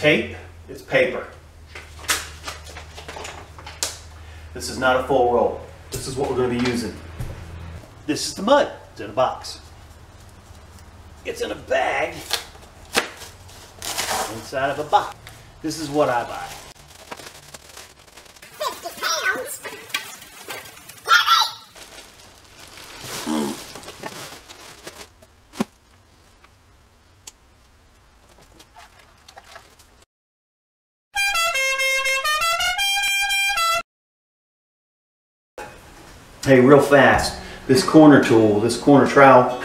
tape, it's paper. This is not a full roll. This is what we're going to be using. This is the mud. It's in a box. It's in a bag inside of a box. This is what I buy. 50 pounds? Hey, real fast, this corner tool, this corner trowel,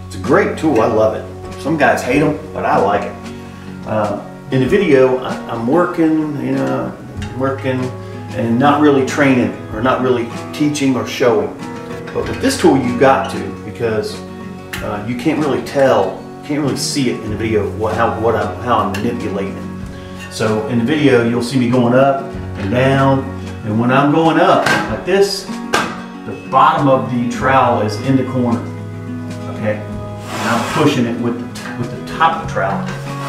it's a great tool. I love it. Some guys hate them, but I like it. In the video, I'm working, and not really training or not really teaching or showing. But with this tool, you've got to, because you can't really tell, can't really see it in the video how I'm manipulating it. So in the video, you'll see me going up and down, and when I'm going up like this, the bottom of the trowel is in the corner, okay? And I'm pushing it with the top of the trowel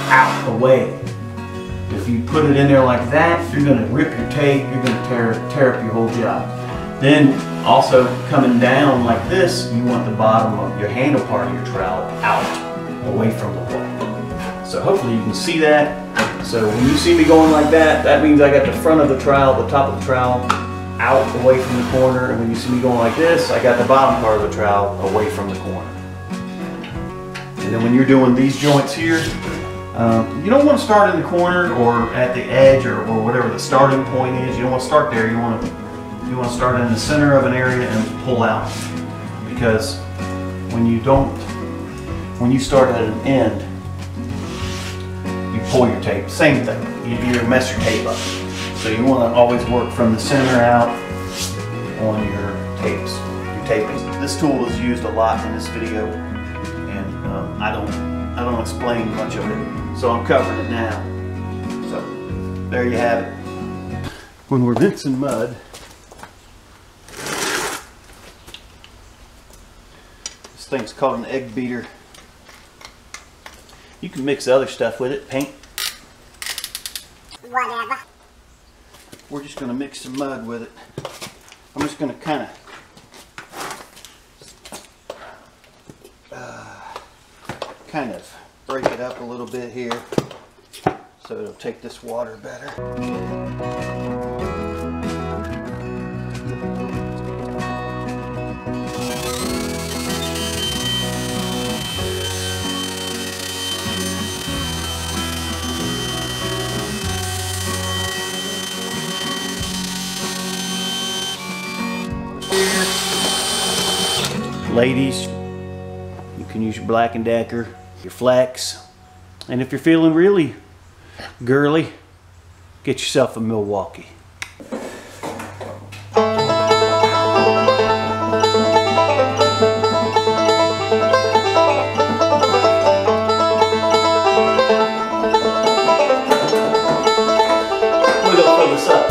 out away. If you put it in there like that, you're going to rip your tape, you're going to tear up your whole job. Then also coming down like this, you want the bottom of your handle part of your trowel out, away from the wall. So hopefully you can see that. So when you see me going like that, that means I got the front of the trowel, the top of the trowel, out away from the corner, and when you see me going like this, I got the bottom part of the trowel away from the corner. And then when you're doing these joints here, you don't want to start in the corner or at the edge or whatever the starting point is. You don't want to start there. You want to start in the center of an area and pull out, because when you start at an end, you pull your tape. Same thing. You mess your tape up. So you want to always work from the center out on your tapes, your taping. This tool is used a lot in this video, and I don't explain much of it, so I'm covering it now. So there you have it. When we're mixing mud, this thing's called an egg beater. You can mix other stuff with it, paint. Whatever. We're just going to mix some mud with it. I'm just going to kind of break it up a little bit here so it'll take this water better. Ladies, you can use your Black & Decker, your Flex, and if you're feeling really girly, get yourself a Milwaukee. We're gonna fill this up.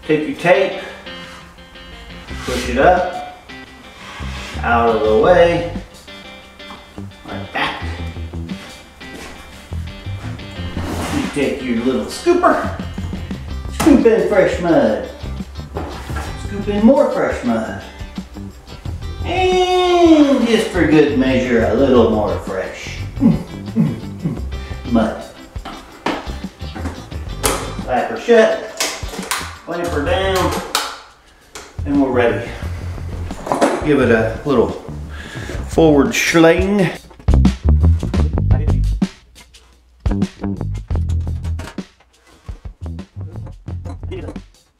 Take your tape, push it up, out of the way, like that. You take your little scooper, scoop in fresh mud, scoop in more fresh mud, and just for good measure, a little more fresh mud. Slap her shut, clamp her down, and we're ready. Give it a little forward sling.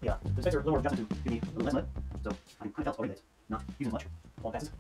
Yeah, the spacer lower adjusted to give me a little less mud, so I'm kind of already that not using much. All passes.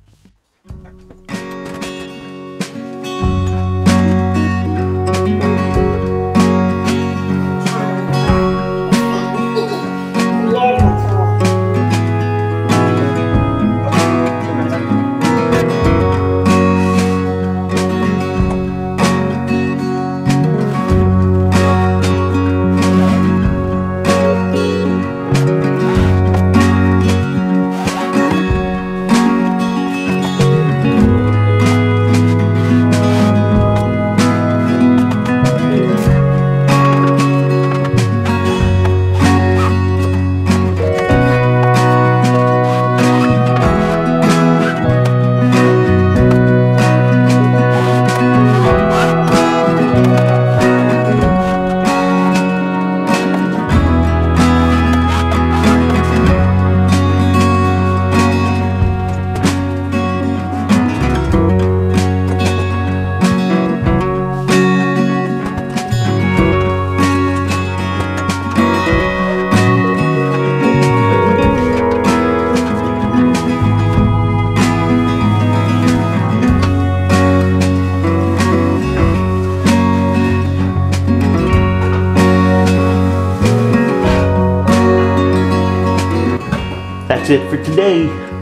That's it for today.